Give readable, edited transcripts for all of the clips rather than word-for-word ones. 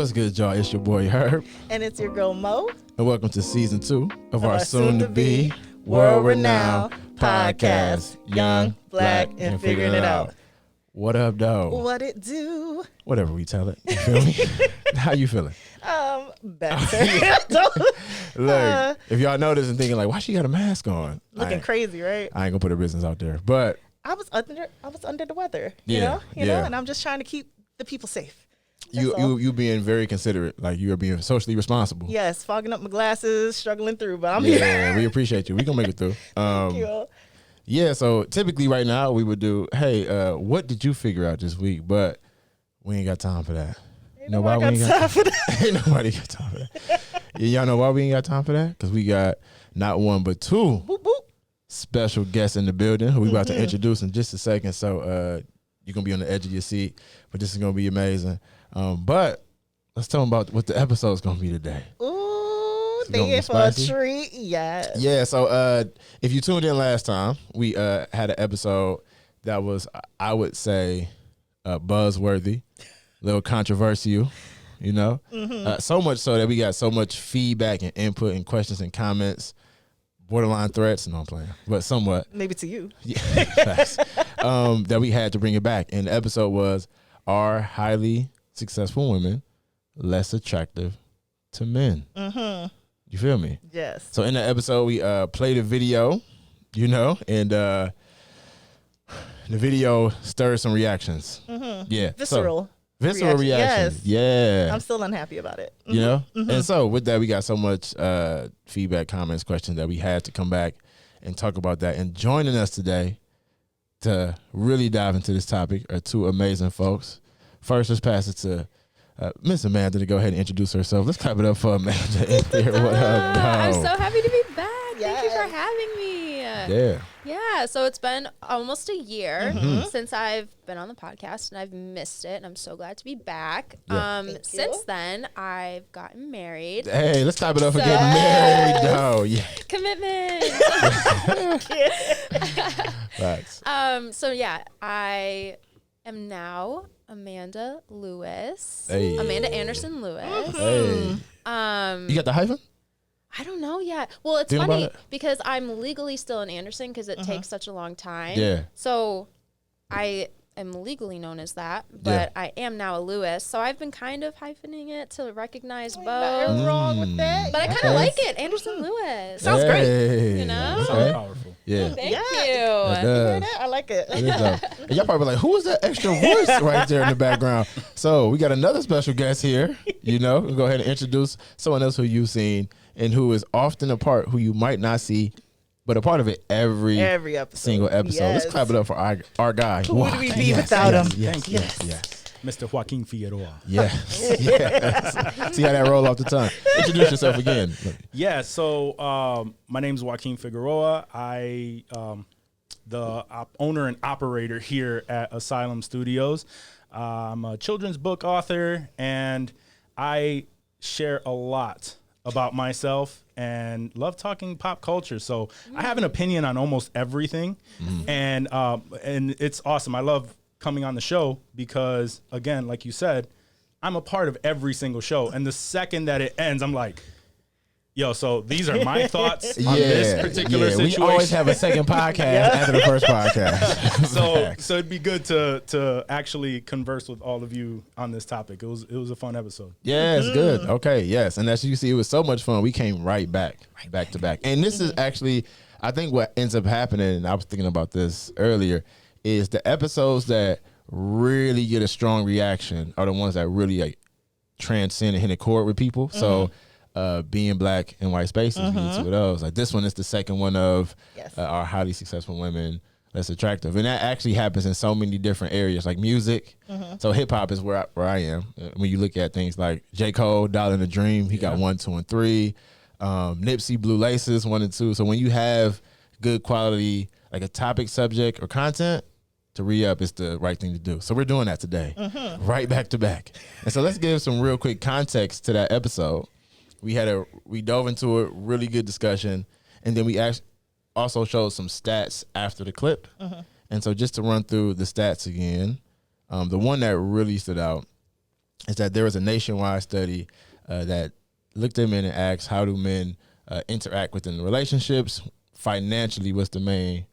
What's good, y'all? It's your boy Herb. And it's your girl Mo. And welcome to season 2 of our soon-to-be world-renowned podcast, Young, Black, and Figuring It Out. What up, though? What it do? Whatever we tell it. You feel me? How you feeling? Better. Look, if y'all notice and thinking like, why she got a mask on? Looking crazy, right? I ain't gonna put her business out there, but I was under the weather. Yeah, you know, and I'm just trying to keep the people safe. You being very considerate, like you are being socially responsible. Yes, fogging up my glasses, struggling through, but I'm here. Yeah, we appreciate you. We gonna make it through. Thank you. Yeah, so typically right now we would do, hey, what did you figure out this week? But we ain't got time for that. Ain't nobody got time for that. Ain't nobody got time for that. Yeah, y'all know why we ain't got time for that? Because we got not one but two Boop, boop. special guests in the building who we about to introduce in just a second. So you're going to be on the edge of your seat, but this is going to be amazing. But let's tell them about what the episode is going to be today. Ooh, they in for a treat. Yes. Yeah, so if you tuned in last time, we had an episode that was, I would say, buzzworthy, a little controversial, you know? So much so that we got so much feedback and input and questions and comments, borderline threats, no, I'm playing, but somewhat. Maybe to you. Yeah, facts. That we had to bring it back. And the episode was, are highly successful women less attractive to men? You feel me? Yes. So in the episode, we played a video, you know, and the video stirred some reactions. Yeah. Visceral. Visceral reactions. Yes. Yeah. I'm still unhappy about it. You know? And so with that, we got so much feedback, comments, questions that we had to come back and talk about that. And joining us today to really dive into this topic are two amazing folks. First, let's pass it to Miss Amanda to go ahead and introduce herself. Let's clap it up for Amanda. What up, I'm so happy to be back. Yes. Thank you for having me. Yeah, so it's been almost a year since I've been on the podcast, and I've missed it, and I'm so glad to be back. Since then, I've gotten married. Hey, let's clap it up for getting married, though. Yeah. Commitment. Facts. So yeah, I am now Amanda Lewis. Hey. Amanda Anderson Lewis. Hey. You got the hyphen? I don't know yet. Well, it's Think funny about it. because I'm legally still an Anderson because it takes such a long time. Yeah. So I am legally known as that, but I am now a Lewis. So I've been kind of hyphening it to recognize both. Nothing wrong with that. But I kind of like it. Anderson Lewis. Sounds great. You know? Okay. Sounds powerful. Yeah. Thank It you. does. I like it. It is dope. And y'all probably like, who is that extra voice right there in the background? So we got another special guest here. You know, we'll go ahead and introduce someone else who you've seen and who is often a part who you might not see, but a part of it every episode. single episode. Yes. Let's clap it up for our guy. Who would we be without him? Yes, Thank you. yes. Mr. Joaquin Figueroa. Yes. Yes. See how that roll off the tongue. Introduce yourself again. Yeah, so my name is Joaquin Figueroa. I the owner and operator here at Asylum Studios. I'm a children's book author, and I share a lot about myself and love talking pop culture. So I have an opinion on almost everything, and it's awesome. I love coming on the show because, again, like you said, I'm a part of every single show. And the second that it ends, I'm like, yo, so these are my thoughts on this particular situation. We always have a second podcast after the first podcast. So it'd be good to actually converse with all of you on this topic. It was a fun episode. Yeah, it's good. Okay, yes. And as you see, it was so much fun. We came right back to back. And this is actually, I think what ends up happening, and I was thinking about this earlier, is the episodes that really get a strong reaction are the ones that really like transcend and hit a chord with people. So being black in white spaces, we need two of those. Like this one is the second one of our highly successful women less attractive, and that actually happens in so many different areas, like music. So hip hop is where I am. When you look at things like J. Cole, Dollar in the Dream, he got 1, 2, and 3. Nipsey, Blue Laces, 1 and 2. So when you have good quality, like a topic, subject, or content, to re-up is the right thing to do. So we're doing that today, right back to back. And so let's give some real quick context to that episode. We dove into a really good discussion, and then we also showed some stats after the clip. And so just to run through the stats again, the one that really stood out is that there was a nationwide study that looked at men and asked, how do men interact within the relationships? Financially, what's the main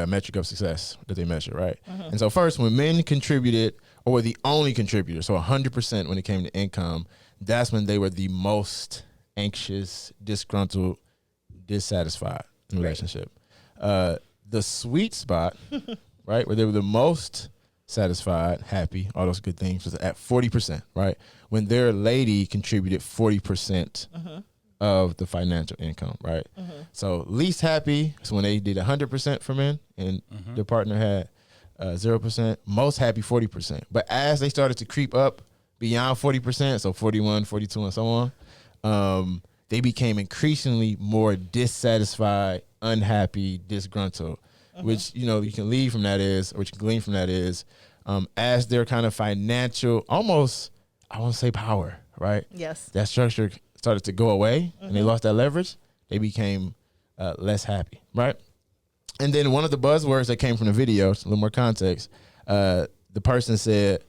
metric of success that they measure, right? And so first, when men contributed, or were the only contributor, so 100% when it came to income, that's when they were the most anxious, disgruntled, dissatisfied in relationship. The sweet spot, right, where they were the most satisfied, happy, all those good things, was at 40%, right? When their lady contributed 40% of the financial income, right? So least happy is when they did 100% for men and their partner had 0%. Most happy, 40%. But as they started to creep up beyond 40%, so 41, 42, and so on, they became increasingly more dissatisfied, unhappy, disgruntled, which, you know, you can leave from that is, or what you can glean from that is, as their kind of financial, almost, I want to say power, right? Yes. That structure started to go away and they lost that leverage, they became less happy, right? And then one of the buzzwords that came from the video, just a little more context, the person said,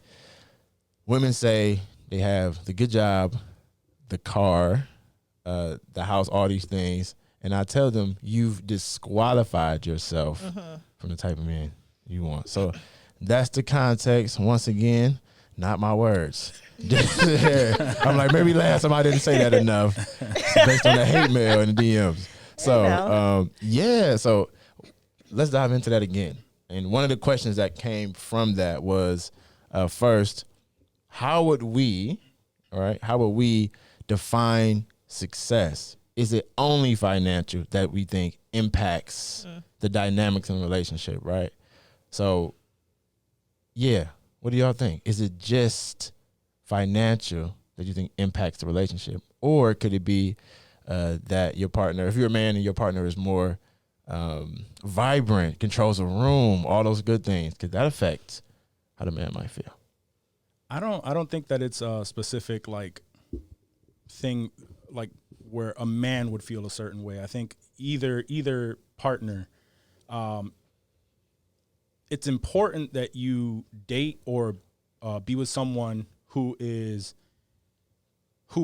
women say they have the good job, the car, the house, all these things. And I tell them, you've disqualified yourself from the type of man you want. So that's the context. Once again, not my words. I'm like, maybe last time I didn't say that enough based on the hate mail and the DMs. So, so let's dive into that again. And one of the questions that came from that was, first, how would we define success? Is it only financial that we think impacts the dynamics in a relationship, right? So, yeah, what do y'all think? Is it just financial that you think impacts the relationship? Or could it be that your partner, if you're a man and your partner is more vibrant, controls a room, all those good things, could that affect how the man might feel? I don't think that it's a specific thing where a man would feel a certain way. I think either partner, it's important that you date or be with someone who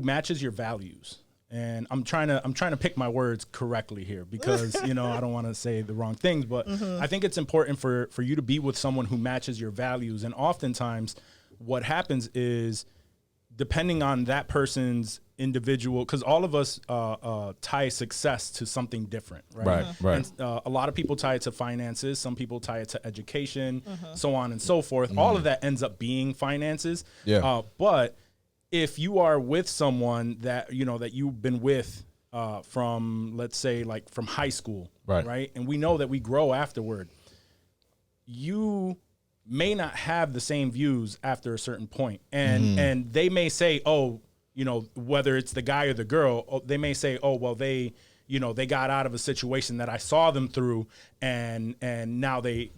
matches your values. And I'm trying to pick my words correctly here because, I don't want to say the wrong things, but I think it's important for you to be with someone who matches your values. And oftentimes what happens is, depending on that person's individual, because all of us tie success to something different, right? Right. And, a lot of people tie it to finances. Some people tie it to education, so on and so forth. All of that ends up being finances. Yeah. But if you are with someone that, that you've been with from, let's say, from high school, right? And we know that we grow afterward. You may not have the same views after a certain point. And they may say, whether it's the guy or the girl, they may say, they got out of a situation that I saw them through and now they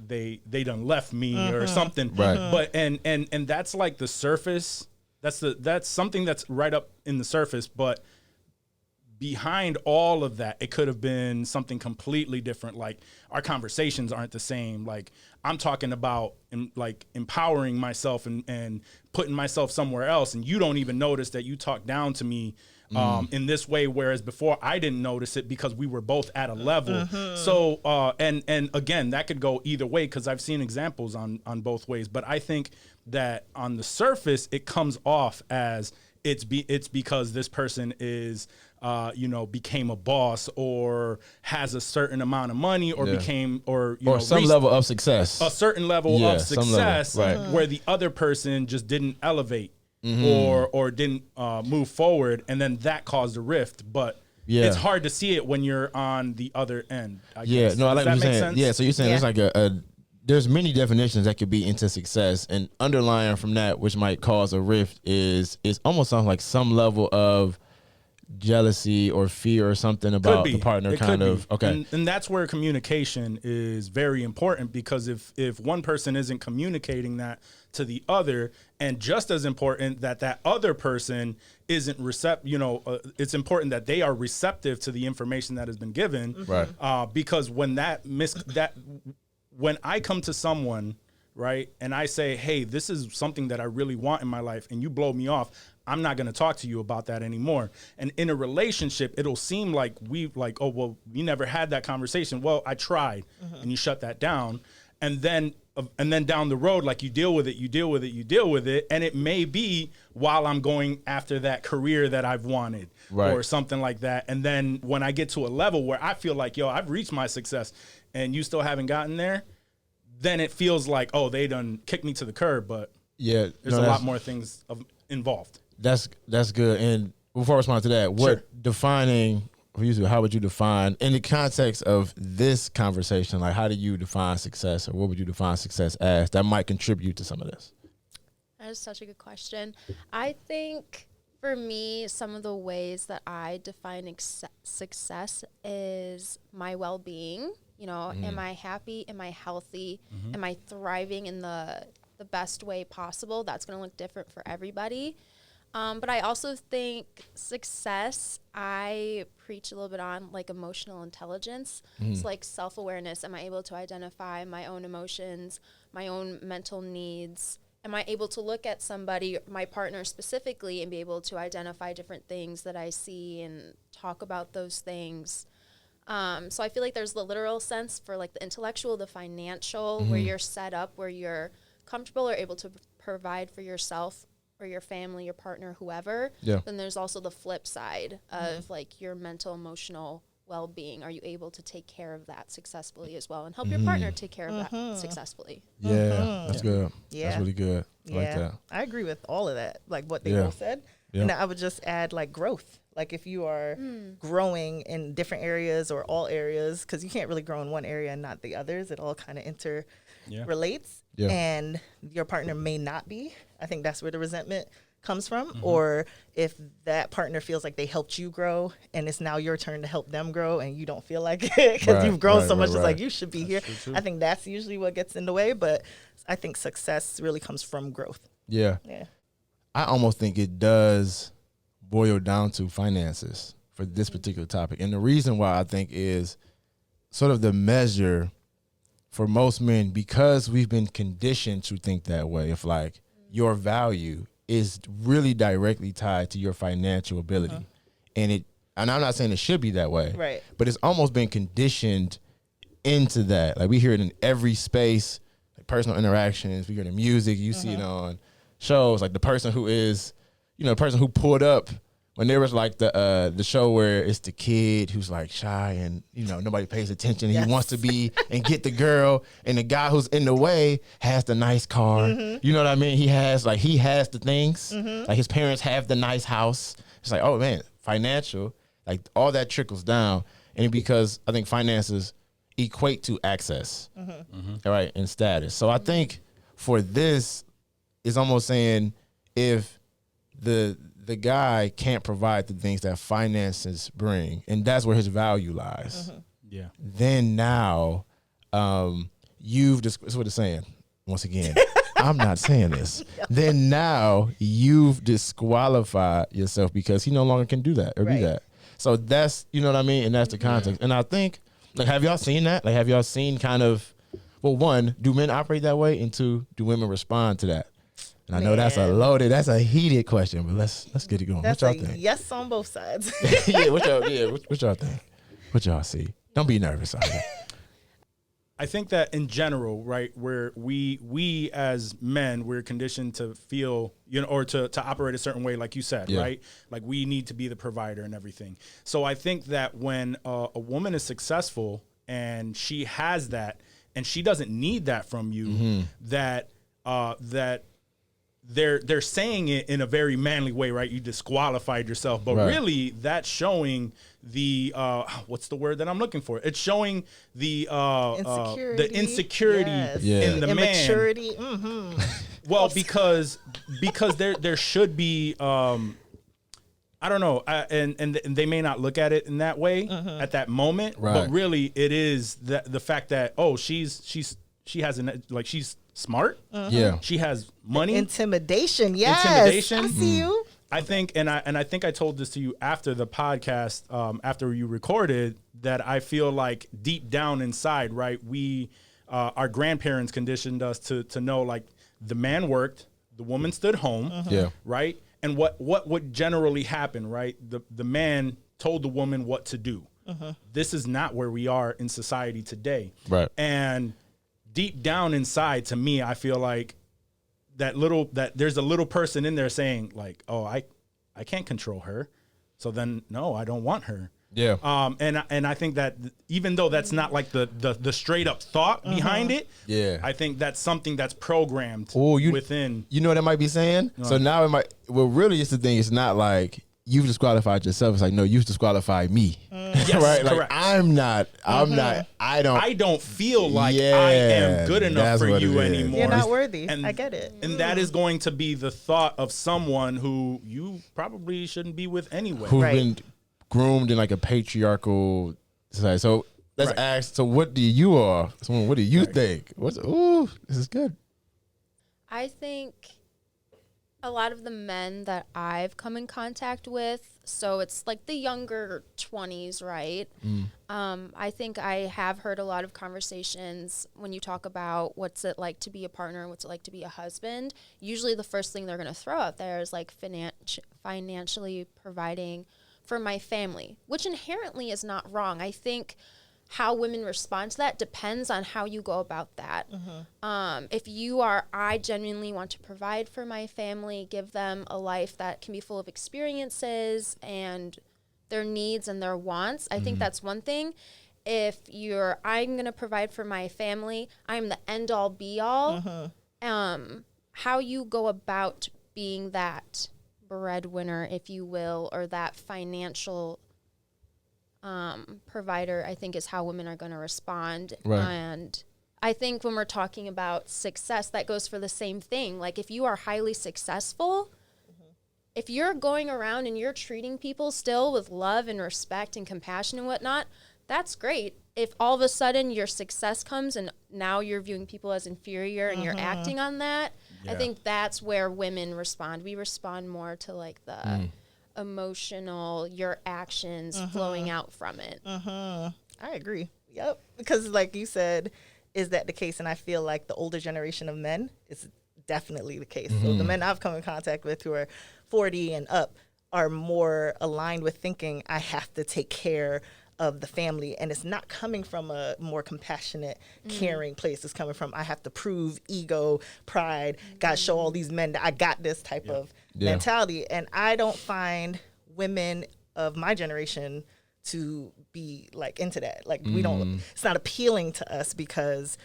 done left me or something. Right. But and that's like the surface. That's something that's right up in the surface, but behind all of that, it could have been something completely different. Like, our conversations aren't the same. Like, I'm talking about empowering myself and putting myself somewhere else, and you don't even notice that you talk down to me in this way, whereas before I didn't notice it because we were both at a level. So and again, that could go either way because I've seen examples on both ways. But I think that on the surface, it comes off as it's because this person is became a boss or has a certain amount of money or became or some level of success, a certain level of success, where the other person just didn't elevate or didn't move forward, and then that caused a rift. But it's hard to see it when you're on the other end. I guess. No, I like what you're saying. Sense? Yeah, so you're saying there's like there's many definitions that could be into success, and underlying from that, which might cause a rift, is almost sounds like some level of jealousy or fear or something about the partner. Okay, and that's where communication is very important, because if one person isn't communicating that to the other, and just as important that other person isn't it's important that they are receptive to the information that has been given, right? Because when when I come to someone, right, and I say, hey, this is something that I really want in my life, and you blow me off, I'm not going to talk to you about that anymore. And in a relationship, it'll seem like oh, well, we never had that conversation. Well, I tried, and you shut that down. And then down the road, like you deal with it. And it may be while I'm going after that career that I've wanted or something like that. And then when I get to a level where I feel like, yo, I've reached my success and you still haven't gotten there, then it feels like, oh, they done kicked me to the curb. But there's a lot more things involved. That's good. And before I respond to that, how would you define, in the context of this conversation, like how do you define success, or what would you define success as that might contribute to some of this? That is such a good question. I think for me, some of the ways that I define success is my well-being. You know, am I happy? Am I healthy? Am I thriving in the best way possible? That's going to look different for everybody. But I also think success, I preach a little bit on like emotional intelligence. It's like self-awareness. Am I able to identify my own emotions, my own mental needs? Am I able to look at somebody, my partner specifically, and be able to identify different things that I see and talk about those things? So I feel like there's the literal sense for like the intellectual, the financial, where you're set up, where you're comfortable or able to provide for yourself or your family, your partner, whoever. Then there's also the flip side of like your mental, emotional well-being. Are you able to take care of that successfully as well and help your partner take care of that successfully? That's good. That's really good. I like that. I agree with all of that, like what they both said. And I would just add like growth. Like if you are growing in different areas or all areas, because you can't really grow in one area and not the others. It all kind of interrelates. And your partner may not be. I think that's where the resentment comes from. Or if that partner feels like they helped you grow and it's now your turn to help them grow and you don't feel like it because you've grown so much, it's like you should be here. I think that's usually what gets in the way. But I think success really comes from growth. I almost think it does boil down to finances for this particular topic. And the reason why I think is sort of the measure for most men, because we've been conditioned to think that way, if like your value is really directly tied to your financial ability. And I'm not saying it should be that way, but it's almost been conditioned into that. Like we hear it in every space, like personal interactions, we hear it in music, you see it on shows, like the person who is, the person who pulled up when there was like the show where it's the kid who's like shy and nobody pays attention. He wants to be and get the girl, and the guy who's in the way has the nice car. You know what I mean? He has the things. Like his parents have the nice house. It's like, oh man, financial, like all that trickles down, and because I think finances equate to access, right, and status. So I think for this, it's almost saying if the guy can't provide the things that finances bring, and that's where his value lies. Then now, that's what it's saying. Once again, I'm not saying this. Then now you've disqualified yourself because he no longer can do that or be that. So that's, you know what I mean? And that's the context. And I think, like, have y'all seen that? Like, have y'all seen kind of, well, one, do men operate that way? And two, do women respond to that? And I know that's a heated question, but let's get it going. That's what y'all think? Yes on both sides. What y'all think? What y'all see? Don't be nervous out here. I think that in general, right, where we as men, we're conditioned to feel, or to operate a certain way, like you said, right? Like we need to be the provider and everything. So I think that when a woman is successful and she has that, and she doesn't need that from you, that they're saying it in a very manly way, right? You disqualified yourself, but really that's showing the what's the word that I'm looking for? It's showing the insecurity in the immaturity. Man. Well, because there should be I don't know, and they may not look at it in that way at that moment, but really it is the fact that she has she's smart. She has money. Intimidation. Yes. Intimidation. I see you. I think, and I think I told this to you after the podcast, after you recorded, that I feel like deep down inside, right, we our grandparents conditioned us to know, like, the man worked, the woman stood home, right? And what would generally happen, right? The man told the woman what to do. This is not where we are in society today. Right. And deep down inside, to me, I feel like that there's a little person in there saying, like, oh, I can't control her. So then, no, I don't want her. Yeah. And I think that even though that's not like the straight up thought behind it, I think that's something that's programmed within. You know what I might be saying? So now it might. Well, really, it's the thing. It's not like you've disqualified yourself. It's like, no, you've disqualified me. Yes, right? Correct. Like I'm not. I don't feel like I am good enough for you anymore. You're not worthy. And I get it. And that is going to be the thought of someone who you probably shouldn't be with anyway. Who's been groomed in like a patriarchal society. So let's ask. So what do you think? This is good. I think a lot of the men that I've come in contact with, so it's like the younger 20s, right? I think I have heard a lot of conversations when you talk about what's it like to be a partner, what's it like to be a husband. Usually the first thing they're going to throw out there is like financially providing for my family, which inherently is not wrong. I think how women respond to that depends on how you go about that. If you are, I genuinely want to provide for my family, give them a life that can be full of experiences and their needs and their wants, I think that's one thing. If you're, I'm going to provide for my family, I'm the end all be all, how you go about being that breadwinner, if you will, or that financial provider, I think is how women are going to respond. Right. And I think when we're talking about success, that goes for the same thing. Like if you are highly successful, if you're going around and you're treating people still with love and respect and compassion and whatnot, that's great. If all of a sudden your success comes and now you're viewing people as inferior and you're acting on that, I think that's where women respond. We respond more to like the emotional, your actions flowing out from it. I agree. Yep. Because like you said, is that the case? And I feel like the older generation of men is definitely the case. So the men I've come in contact with who are 40 and up are more aligned with thinking I have to take care of the family, and it's not coming from a more compassionate, caring place. It's coming from I have to prove, ego, pride, gotta show all these men that I got this type of mentality. And I don't find women of my generation to be like into that. Like we don't, it's not appealing to us because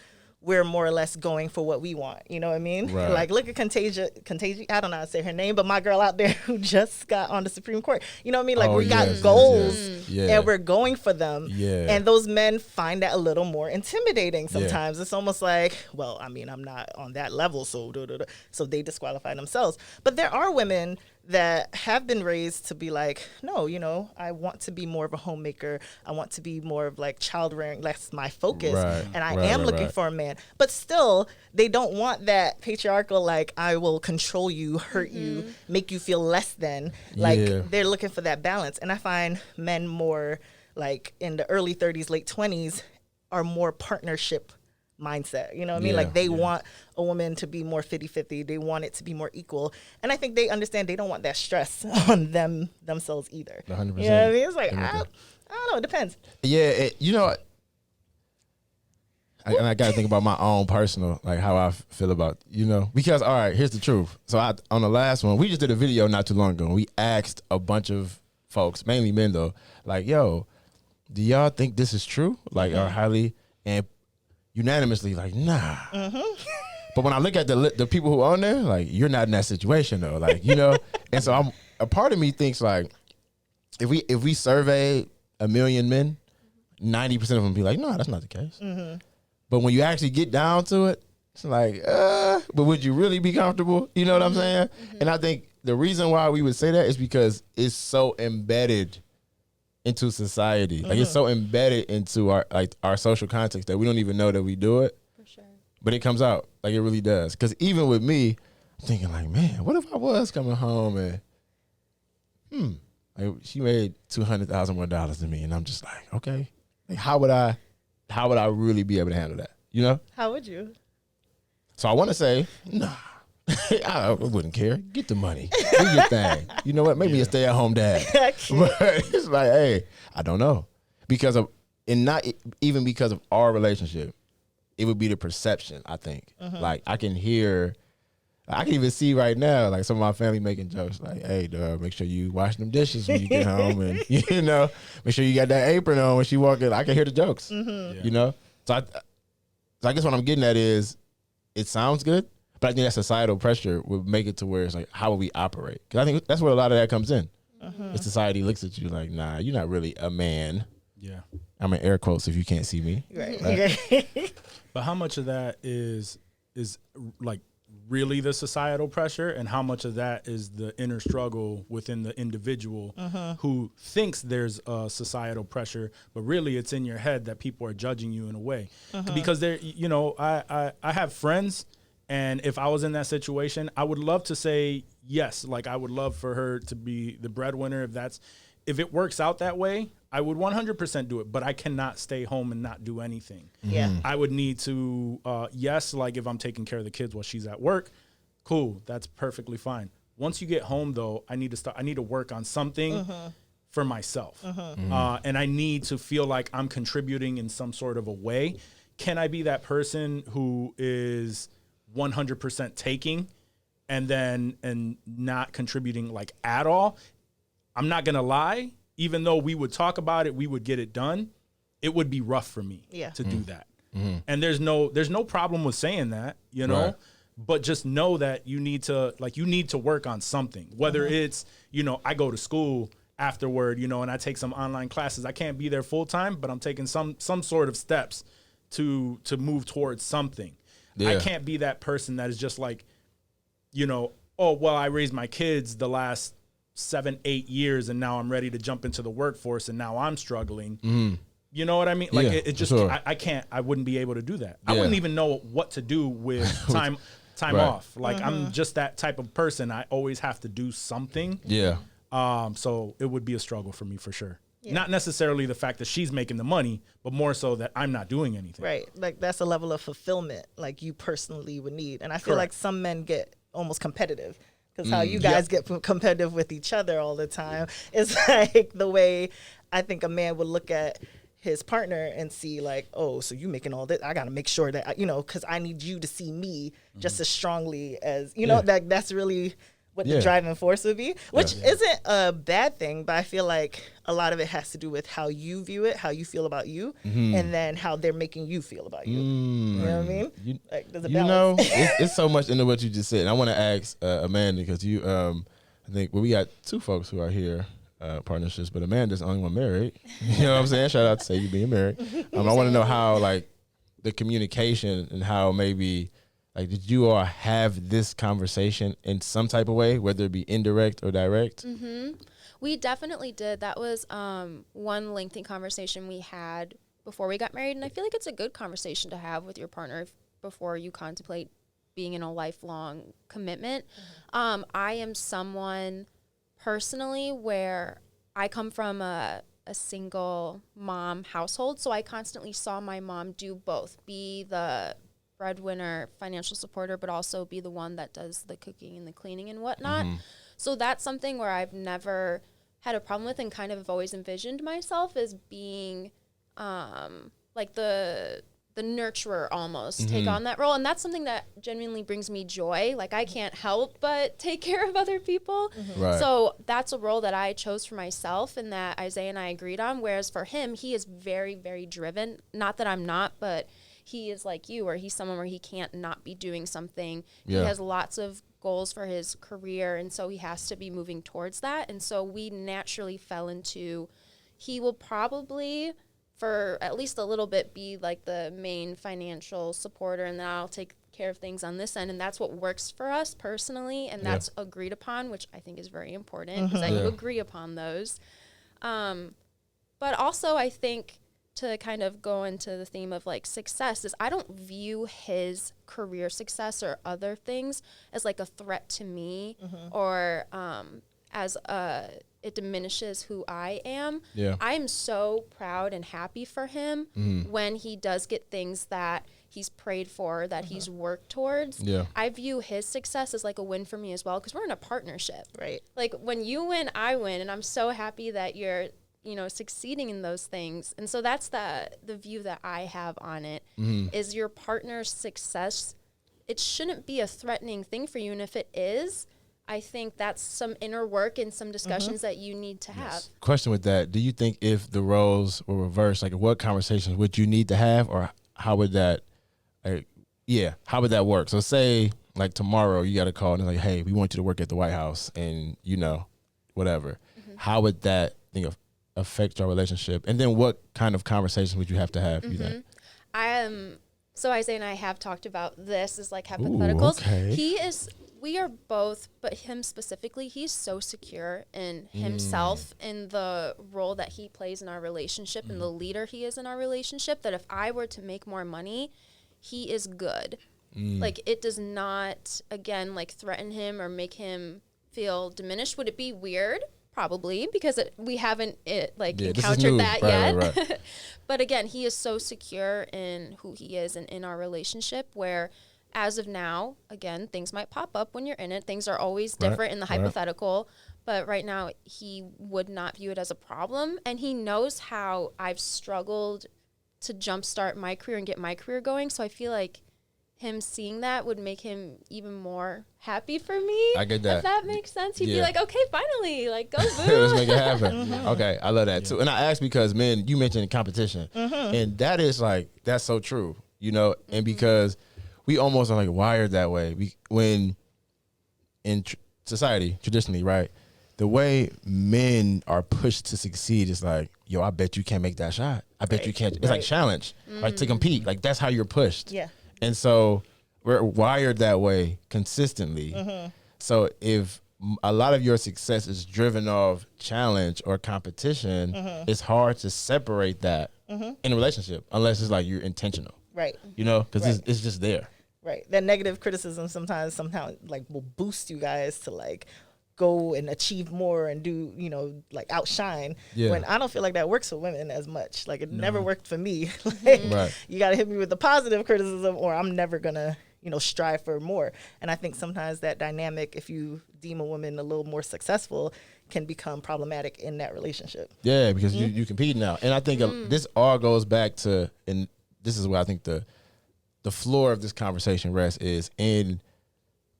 we're more or less going for what we want. You know what I mean? Right. Like look at Contagia, I don't know how to say her name, but my girl out there who just got on the Supreme Court. You know what I mean? Like we got goals and we're going for them. Yeah. And those men find that a little more intimidating sometimes. It's almost like, well, I mean, I'm not on that level, so so they disqualify themselves. But there are women that have been raised to be like, no, you know, I want to be more of a homemaker. I want to be more of like child rearing. That's my focus. Right. And I am looking for a man. But still, they don't want that patriarchal, like, I will control you, hurt you, make you feel less than. Like, they're looking for that balance. And I find men more like in the early 30s, late 20s are more partnership mindset. You know what I mean? Like they want a woman to be more 50-50. They want it to be more equal. And I think they understand they don't want that stress on themselves either. 100%. You know what I mean? It's like, I don't know. It depends. Yeah. You know, and I got to think about my own personal, like how I feel about, you know, because, all right, here's the truth. So on the last one, we just did a video not too long ago. And we asked a bunch of folks, mainly men though, like, yo, do y'all think this is true? Like, are highly, and unanimously like, nah. But when I look at the people who are on there, like, you're not in that situation though, like, you know. And so a part of me thinks like, if we survey 1 million men, 90% of them be like, no, that's not the case. But when you actually get down to it, it's like, but would you really be comfortable? You know what I'm saying? And I think the reason why we would say that is because it's so embedded into society. Like it's so embedded into our social context that we don't even know that we do it. For sure. But it comes out. Like it really does. Because even with me, I'm thinking like, man, what if I was coming home and like she made $200,000 more than me, and I'm just like, okay, like how would I really be able to handle that? You know? How would you? So I want to say, nah. I wouldn't care. Get the money. Do your thing. You know what? Make me a stay-at-home dad. But it's like, hey, I don't know. Because of, and not even because of our relationship, it would be the perception, I think. Like, I can even see right now, like, some of my family making jokes like, hey, dog, make sure you wash them dishes when you get home. And, you know, make sure you got that apron on when she walk in. I can hear the jokes, you know? So I guess what I'm getting at is, it sounds good, but I think that societal pressure would make it to where it's like, how will we operate? Because I think that's where a lot of that comes in. If society looks at you like, nah, you're not really a man. Yeah. I'm in air quotes if you can't see me. Right. But how much of that is like really the societal pressure, and how much of that is the inner struggle within the individual who thinks there's a societal pressure, but really it's in your head that people are judging you in a way. Because they're, you know, I have friends, and if I was in that situation, I would love to say yes. Like, I would love for her to be the breadwinner. If it works out that way, I would 100% do it, but I cannot stay home and not do anything. Yeah. I would need to, yes, like if I'm taking care of the kids while she's at work, cool, that's perfectly fine. Once you get home, though, I need to work on something for myself. And I need to feel like I'm contributing in some sort of a way. Can I be that person who is 100% taking and not contributing like at all? I'm not going to lie. Even though we would talk about it, we would get it done, it would be rough for me to do that. And there's no problem with saying that, you know, right. But just know that you need to work on something, whether it's, you know, I go to school afterward, you know, and I take some online classes. I can't be there full time, but I'm taking some sort of steps to move towards something. Yeah. I can't be that person that is just like, you know, oh, well, I raised my kids the last 7-8 years and now I'm ready to jump into the workforce and now I'm struggling. You know what I mean? Like, it just, sure. I wouldn't be able to do that. I wouldn't even know what to do with time right. off. Like, I'm just that type of person. I always have to do something. Yeah. So it would be a struggle for me for sure. Yeah. Not necessarily the fact that she's making the money, but more so that I'm not doing anything. Right. Like, that's a level of fulfillment like you personally would need. And I feel like some men get almost competitive. Because how you guys get competitive with each other all the time is like the way I think a man would look at his partner and see like, oh, so you making all this. I got to make sure that, you know, because I need you to see me just as strongly as, you know, that's really what the driving force would be, which isn't a bad thing. But I feel like a lot of it has to do with how you view it, how you feel about you, and then how they're making you feel about you. You know what I mean? Like, there's a balance. You know, it's so much into what you just said. And I want to ask Amanda, because you, I think, well, we got two folks who are here, partnerships, but Amanda's the only one married. You know what I'm saying? Shout out to say you being married. I want to know how, like, the communication and how maybe, like, did you all have this conversation in some type of way, whether it be indirect or direct? We definitely did. That was one lengthy conversation we had before we got married, and I feel like it's a good conversation to have with your partner before you contemplate being in a lifelong commitment. I am someone personally where I come from a single mom household, so I constantly saw my mom do both, be the breadwinner, financial supporter, but also be the one that does the cooking and the cleaning and whatnot. So that's something where I've never had a problem with and kind of have always envisioned myself as being like the nurturer almost, take on that role. And that's something that genuinely brings me joy. Like, I can't help but take care of other people. Right. So that's a role that I chose for myself and that Isaiah and I agreed on. Whereas for him, he is very, very driven. Not that I'm not, but he is like you, or he's someone where he can't not be doing something. Yeah. He has lots of goals for his career, and so he has to be moving towards that. And so we naturally fell into, he will probably, for at least a little bit, be like the main financial supporter, and then I'll take care of things on this end. And that's what works for us personally, and that's agreed upon, which I think is very important, because that you agree upon those. But also, I think, to kind of go into the theme of like success, is I don't view his career success or other things as like a threat to me or as a it diminishes who I am. Yeah. I am so proud and happy for him when he does get things that he's prayed for, that he's worked towards. Yeah. I view his success as like a win for me as well, because we're in a partnership. Right. Like when you win, I win, and I'm so happy that you're, you know, succeeding in those things. And so that's the view that I have on it, is your partner's success. It shouldn't be a threatening thing for you. And if it is, I think that's some inner work and some discussions that you need to have. Question with that: do you think if the roles were reversed, like what conversations would you need to have, or how would that, how would that work? So say like tomorrow you got a call and it's like, hey, we want you to work at the White House, and you know, whatever. How would that thing affect your relationship? And then what kind of conversations would you have to have? You think? So Isaiah and I have talked about this as like hypotheticals. Ooh, okay. We are both, but him specifically, he's so secure in himself, in the role that he plays in our relationship, and the leader he is in our relationship, that if I were to make more money, he is good. Like, it does not, again, like threaten him or make him feel diminished. Would it be weird? Probably, because we haven't encountered that yet. Right. But again, he is so secure in who he is and in our relationship, where as of now, again, things might pop up when you're in it. Things are always different in the hypothetical. But right now, he would not view it as a problem. And he knows how I've struggled to jumpstart my career and get my career going. So I feel like him seeing that would make him even more happy for me. I get that. If that makes sense. He'd be like, okay, finally, like, go boo. Let's make it happen. Okay, I love that too. And I asked because, man, you mentioned competition. And that is like, that's so true, you know, and because we almost are like wired that way. When in society, traditionally, right, the way men are pushed to succeed is like, yo, I bet you can't make that shot. I bet you can't. It's like challenge, like to compete. Like that's how you're pushed. Yeah. And so we're wired that way consistently. So if a lot of your success is driven off challenge or competition, it's hard to separate that in a relationship unless it's like you're intentional. Right. You know, because it's just there. Right. That negative criticism sometimes like will boost you guys to like go and achieve more and do, you know, like outshine. Yeah. When I don't feel like that works for women as much. Like it never worked for me. Like, you got to hit me with the positive criticism or I'm never going to, you know, strive for more. And I think sometimes that dynamic, if you deem a woman a little more successful, can become problematic in that relationship. Yeah, because you compete now. And I think this all goes back to, and this is where I think the floor of this conversation rests is in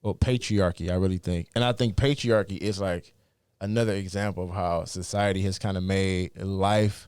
patriarchy, I really think. And I think patriarchy is like another example of how society has kind of made life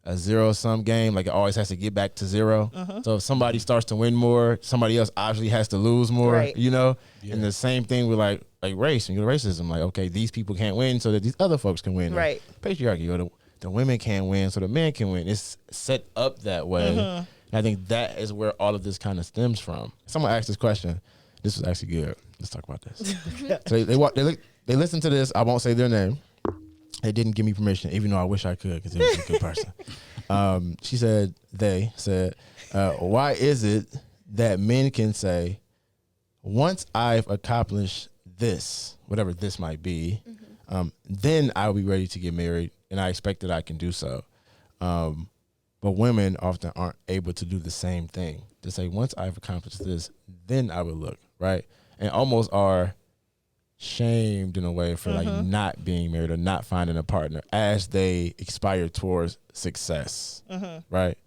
a zero-sum game. Like it always has to get back to zero. So if somebody starts to win more, somebody else obviously has to lose more, you know? Yeah. And the same thing with like race and racism. Like, okay, these people can't win so that these other folks can win. Right. Patriarchy, or the women can't win so the men can win. It's set up that way. And I think that is where all of this kind of stems from. Someone asked this question. This was actually good. Let's talk about this. So they listen to this. I won't say their name. They didn't give me permission, even though I wish I could because they was a good person. They said, why is it that men can say, once I've accomplished this, whatever this might be, then I'll be ready to get married, and I expect that I can do so. But women often aren't able to do the same thing. To say, once I've accomplished this, then I will look, right? And almost are shamed in a way for like not being married or not finding a partner as they expire towards success, right?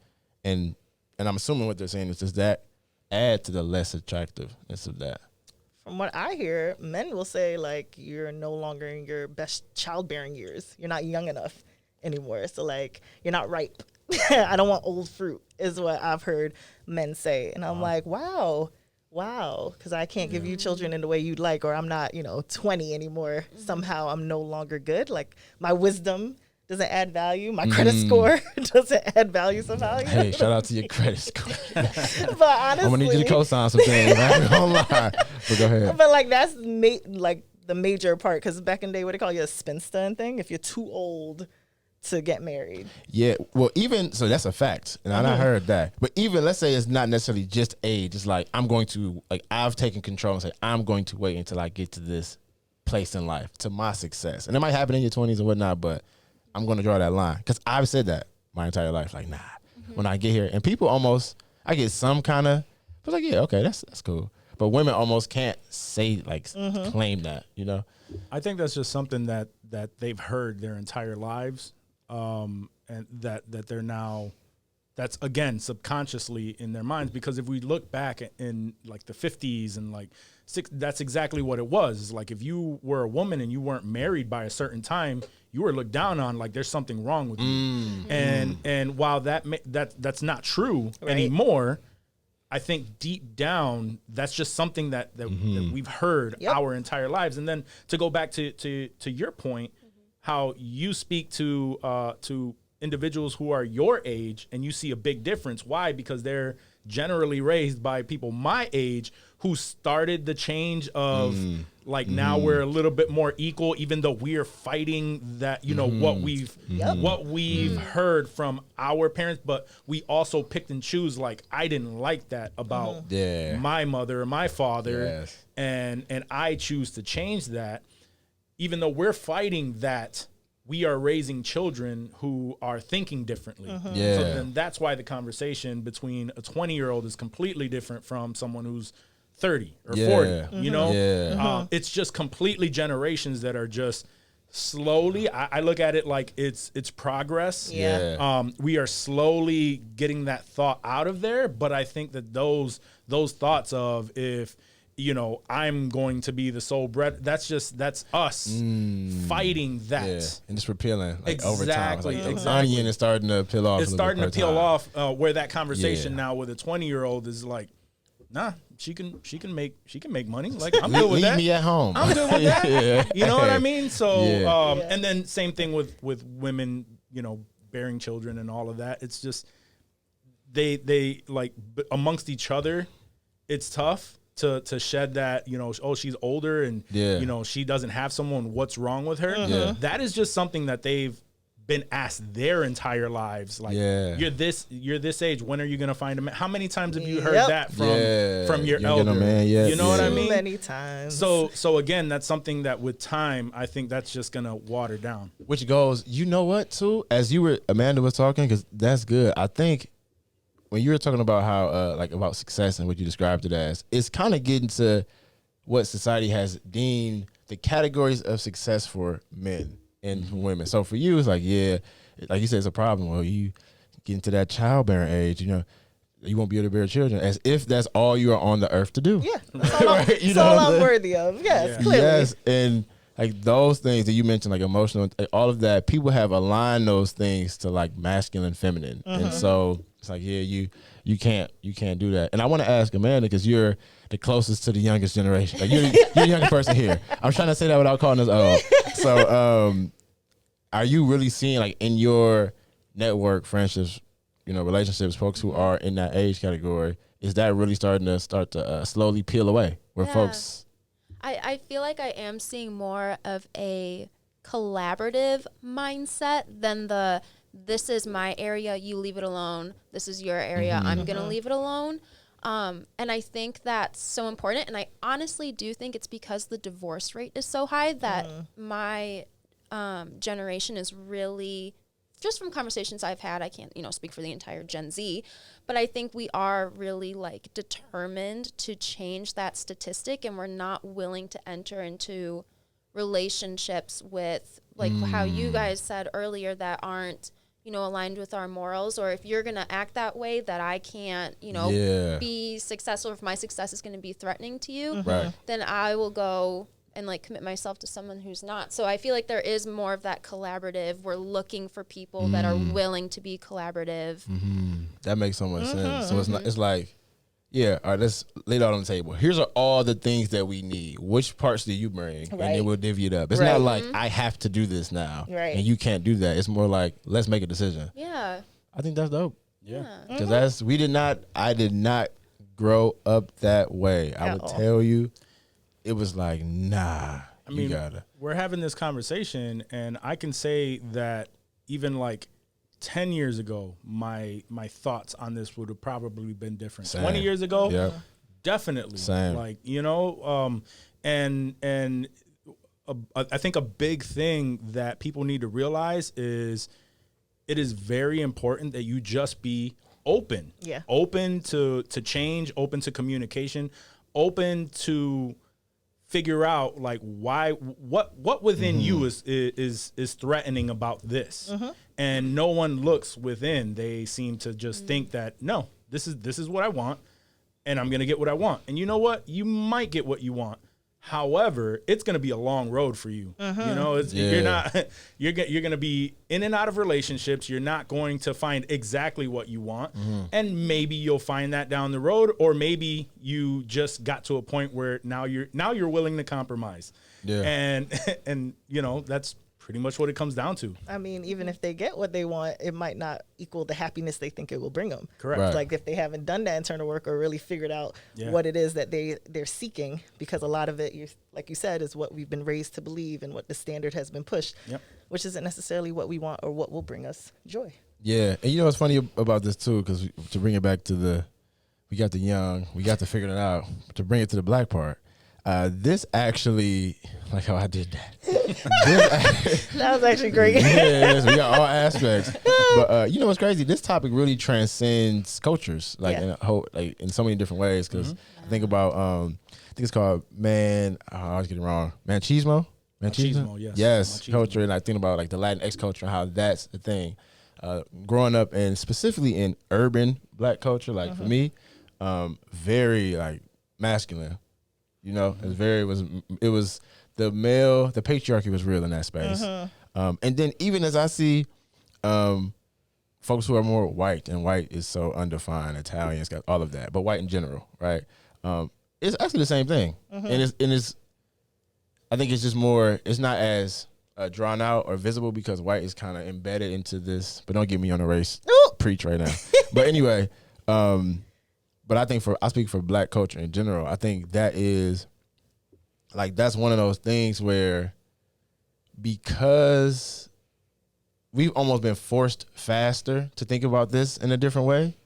And I'm assuming what they're saying is, does that add to the less attractiveness of that? From what I hear, men will say like you're no longer in your best childbearing years. You're not young enough anymore. So like you're not ripe. I don't want old fruit is what I've heard men say. And I'm like, wow, because I can't give you children in the way you'd like, or I'm not, 20 anymore. Somehow I'm no longer good. Like my wisdom doesn't add value. My credit score doesn't add value somehow. Hey, shout out to your credit score. But honestly, I'm gonna need you to co-sign some things. I ain't gonna lie. But go ahead. But like that's like the major part, because back in the day, what they call you a spinster and thing. If you're too old to get married. Yeah, well, even so, that's a fact, and I heard that. But even let's say it's not necessarily just age. It's like I've taken control and say I'm going to wait until I get to this place in life, to my success. And it might happen in your 20s or whatnot, but I'm going to draw that line. Because I've said that my entire life. Like, nah, when I get here. And people almost, I get some kind of, but like, yeah, okay, that's cool. But women almost can't say, like, claim that, you know? I think that's just something that they've heard their entire lives, and that they're now, that's again subconsciously in their minds. Because if we look back in like the 50s and like that's exactly what it was. It's like if you were a woman and you weren't married by a certain time, you were looked down on, like there's something wrong with you. And while that's not true anymore, I think deep down, that's just something that we've heard our entire lives. And then to go back to your point, how you speak to individuals who are your age and you see a big difference. Why? Because they're generally raised by people my age who started the change of like now we're a little bit more equal, even though we are fighting that, you know, what we've heard from our parents, but we also picked and choose. Like, I didn't like that about my mother or my father. And I choose to change that, even though we're fighting that. We are raising children who are thinking differently. So then that's why the conversation between a 20-year-old is completely different from someone who's 30 or 40, you know? It's just completely generations that are just slowly, I look at it like it's progress. We are slowly getting that thought out of there, but I think that those thoughts of if, you know, I'm going to be the sole bread. That's us fighting that. And just repealing over time. Like the onion is starting to peel off. It's starting to peel off where that conversation now with a 20-year-old is like, nah, she can make money. Like, I'm good with that. Leave me at home. I'm good with that. You know what I mean? So, and then same thing with women, you know, bearing children and all of that. It's just, they like amongst each other, it's tough to shed that, you know, oh, she's older and, you know, she doesn't have someone, what's wrong with her? That is just something that they've been asked their entire lives. Like, you're this age, when are you going to find a man? How many times have you heard that from your elder? You know what I mean? Many times. So again, that's something that with time, I think that's just going to water down. Which goes, you know what, too? As Amanda was talking, because that's good. I think when you were talking about how, like, about success and what you described it as, it's kind of getting to what society has deemed the categories of success for men and women. So for you, it's like, like you said, it's a problem. Well, you get into that childbearing age, you know, you won't be able to bear children, as if that's all you are on the earth to do. Yeah, that's all I'm worthy of. Yes, clearly. Yes, and like those things that you mentioned, like emotional, all of that, people have aligned those things to like masculine, feminine, and so it's like, you can't do that. And I want to ask Amanda, because you're the closest to the youngest generation. Like you're the youngest person here. I'm trying to say that without calling us old. So, are you really seeing, like, in your network, friendships, you know, relationships, folks who are in that age category, is that really starting to slowly peel away? Where folks. I feel like I am seeing more of a collaborative mindset than this is my area, you leave it alone. This is your area, I'm going to leave it alone. And I think that's so important. And I honestly do think it's because the divorce rate is so high that my generation is really, just from conversations I've had, I can't, speak for the entire Gen Z, but I think we are really like determined to change that statistic, and we're not willing to enter into relationships with, like how you guys said earlier, that aren't, aligned with our morals, or if you're going to act that way that I can't, be successful, or if my success is going to be threatening to you, then I will go and like commit myself to someone who's not. So I feel like there is more of that collaborative. We're looking for people that are willing to be collaborative. That makes so much sense. So it's like, all right, let's lay it out on the table. Here's all the things that we need. Which parts do you bring? And then we'll divvy it up. It's not like I have to do this now and you can't do that. It's more like, let's make a decision. Yeah. I think that's dope. Yeah. Because I did not grow up that way. I would tell you, it was like, nah, I mean, we're having this conversation, and I can say that even like 10 years ago, my thoughts on this would have probably been different. Same. 20 years ago, definitely. Same. Like, and I think a big thing that people need to realize is it is very important that you just be open. Yeah. Open to change, open to communication, open to figure out like what within you is threatening about this. And no one looks within. They seem to just think that, no, this is what I want, and I'm going to get what I want. And you know what? You might get what you want. However, it's going to be a long road for you. You know, you're going to be in and out of relationships. You're not going to find exactly what you want. And maybe you'll find that down the road, or maybe you just got to a point where now you're willing to compromise. Yeah. And you know, that's pretty much what it comes down to. I mean, even if they get what they want, it might not equal the happiness they think it will bring them. Correct. Right. Like if they haven't done that internal work or really figured out what it is that they're seeking, because a lot of it, like you said, is what we've been raised to believe and what the standard has been pushed, which isn't necessarily what we want or what will bring us joy. Yeah. And you know what's funny about this too, because to bring it back to we got the young, we got to figure it out, to bring it to the black part. This actually, like how I did that. That was actually great. Yes, we got all aspects. But you know what's crazy? This topic really transcends cultures, like in so many different ways. Because I think about, I think it's called I always get it wrong. Machismo, yes, culture. And I think about like the Latinx culture and how that's the thing. Growing up and specifically in urban black culture, like for me, very like masculine. You know, it was the patriarchy was real in that space. And then even as I see folks who are more white, and white is so undefined, Italians got all of that, but white in general, right? It's actually the same thing. And it's I think it's just more, it's not as drawn out or visible because white is kind of embedded into this, but don't get me on a race preach right now. But anyway, but I think I speak for black culture in general. I think that is, like, that's one of those things where because we've almost been forced faster to think about this in a different way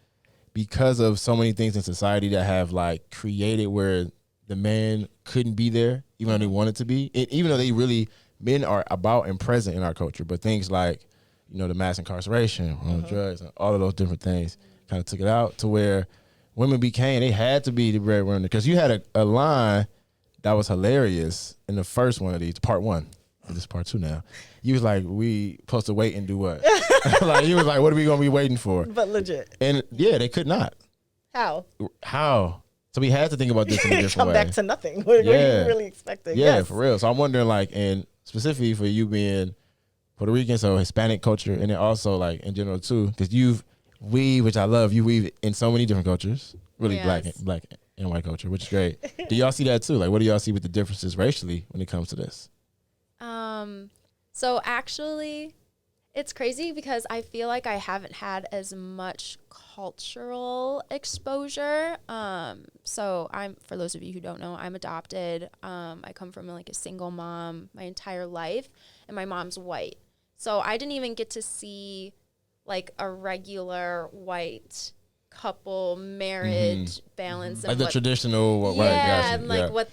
because of so many things in society that have, like, created where the man couldn't be there even though they wanted to be. And even though men are about and present in our culture, but things like, you know, the mass incarceration, drugs, and all of those different things kind of took it out to where women they had to be the breadwinner, because you had a line that was hilarious in the first one of these, part one. This is part two now. You was like, we supposed to wait and do what? Like, you was like, what are we going to be waiting for? But legit. And yeah, they could not. How? So we had to think about this in a different way. Come back to nothing. What are you really expecting? Yeah, yes. For real. So I'm wondering, like, and specifically for you being Puerto Rican, so Hispanic culture, and then also, like, in general too, because which I love, you weave in so many different cultures, really black and white culture, which is great. Do y'all see that too? Like, what do y'all see with the differences racially when it comes to this? So actually, it's crazy because I feel like I haven't had as much cultural exposure. So for those of you who don't know, I'm adopted. I come from like a single mom my entire life, and my mom's white. So I didn't even get to see like a regular white couple marriage balance, like the traditional what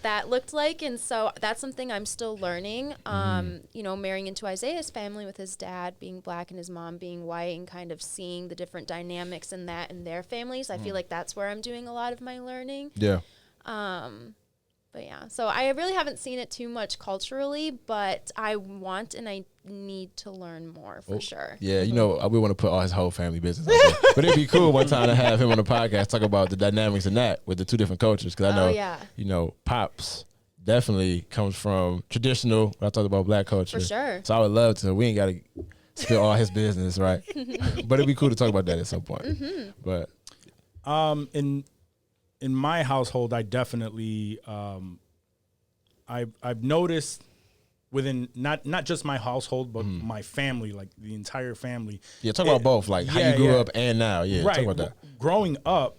that looked like. And so that's something I'm still learning. You know, marrying into Isaiah's family with his dad being black and his mom being white, and kind of seeing the different dynamics in that in their families. I feel like that's where I'm doing a lot of my learning. But yeah, so I really haven't seen it too much culturally, but I want and I need to learn more for sure. Yeah, you know, we want to put all his whole family business out there. But it'd be cool one time to have him on the podcast, talk about the dynamics in that with the two different cultures. Because I know, you know, Pops definitely comes from traditional, when I talk about black culture. For sure. So I would love to, we ain't got to spill all his business, right? But it'd be cool to talk about that at some point. But in my household, I definitely, I've noticed within not just my household, but my family, like the entire family. Yeah, talk about both, like how you grew up and now. Yeah, right. Talk about that. Growing up,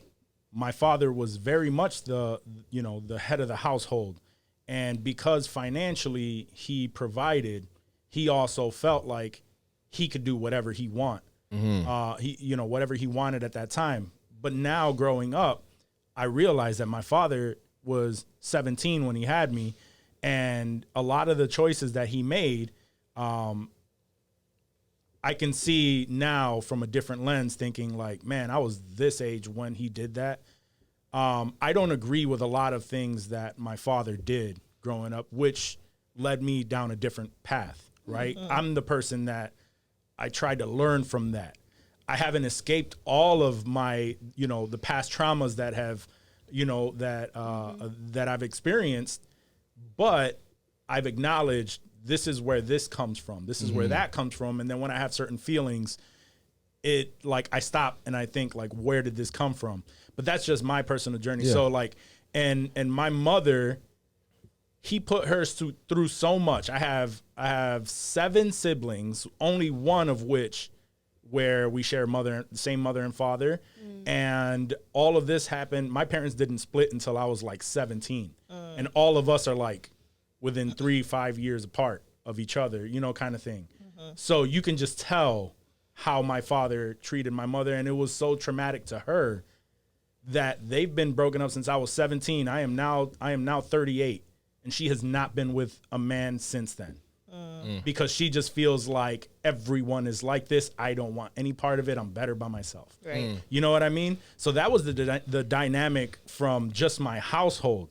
my father was very much the head of the household, and because financially he provided, he also felt like he could do whatever he want. Whatever he wanted at that time. But now growing up, I realized that my father was 17 when he had me, And a lot of the choices that he made, I can see now from a different lens, thinking like, man, I was this age when he did that. I don't agree with a lot of things that my father did growing up, which led me down a different path, right? Mm-hmm. I'm the person that I tried to learn from that. I haven't escaped all of my, the past traumas that have, that I've experienced, but I've acknowledged this is where this comes from. This is where that comes from. And then when I have certain feelings, I stop and I think like, where did this come from? But that's just my personal journey. Yeah. So and my mother, he put her through so much. I have 7 siblings, only one of which where we share the same mother and father. And all of this happened. My parents didn't split until I was like 17. And all of us are like within 3-5 years apart of each other, kind of thing. So you can just tell how my father treated my mother. And it was so traumatic to her that they've been broken up since I was 17. I am now 38. And she has not been with a man since then. Because she just feels like everyone is like this. I don't want any part of it. I'm better by myself. Right. You know what I mean? So that was the dynamic from just my household.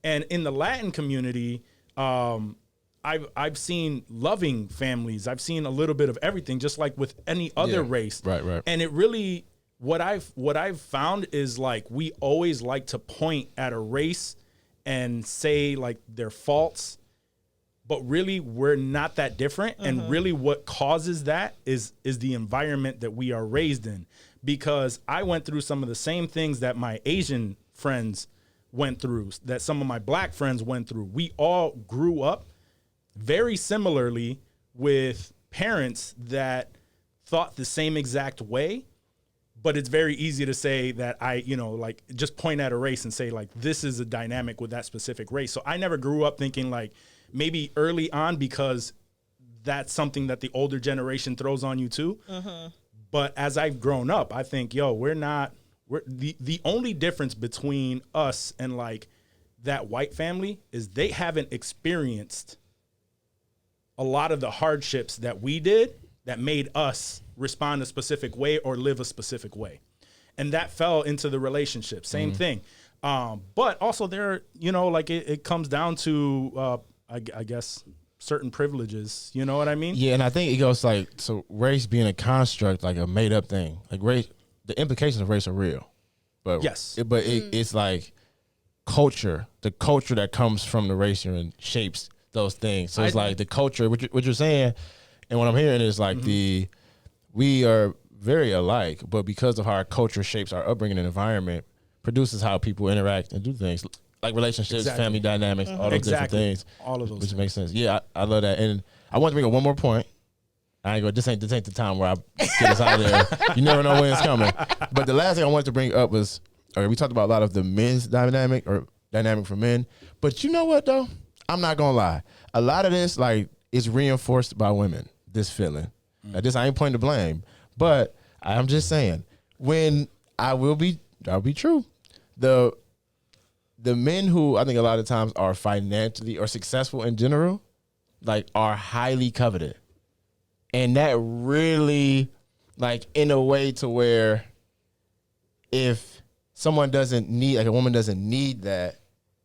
And in the Latin community, I've seen loving families. I've seen a little bit of everything, just like with any other race. Right. And it really, what I've found is like we always like to point at a race and say like their faults. But really, we're not that different. And really what causes that is the environment that we are raised in. Because I went through some of the same things that my Asian friends went through, that some of my black friends went through. We all grew up very similarly with parents that thought the same exact way. But it's very easy to say that just point at a race and say, like, this is a dynamic with that specific race. So I never grew up thinking, like, maybe early on because that's something that the older generation throws on you too. But as I've grown up, I think, we're the only difference between us and like that white family is they haven't experienced a lot of the hardships that we did that made us respond a specific way or live a specific way. And that fell into the relationship. Same thing. But also there, it comes down to, I guess, certain privileges. You know what I mean? Yeah, and I think it goes like, so race being a construct, like a made up thing. Like race, the implications of race are real. But yes. It's like culture, the culture that comes from the race and shapes those things. So it's like the culture, what you're saying, and what I'm hearing is like we are very alike, but because of how our culture shapes our upbringing and environment, produces how people interact and do things. Like relationships, family dynamics, all those different things. All of those which things. makes sense. Yeah, I love that. And I want to bring up one more point. I ain't go. This ain't the time where I get us out of there. You never know when it's coming. But the last thing I wanted to bring up was, we talked about a lot of the men's dynamic or dynamic for men. But you know what though? I'm not gonna lie. A lot of this like is reinforced by women. This feeling. This I ain't pointing to blame, but I'm just saying when I'll be true. The men who I think a lot of times are financially or successful in general, like are highly coveted. And that really, like in a way to where if someone doesn't need, like a woman doesn't need that,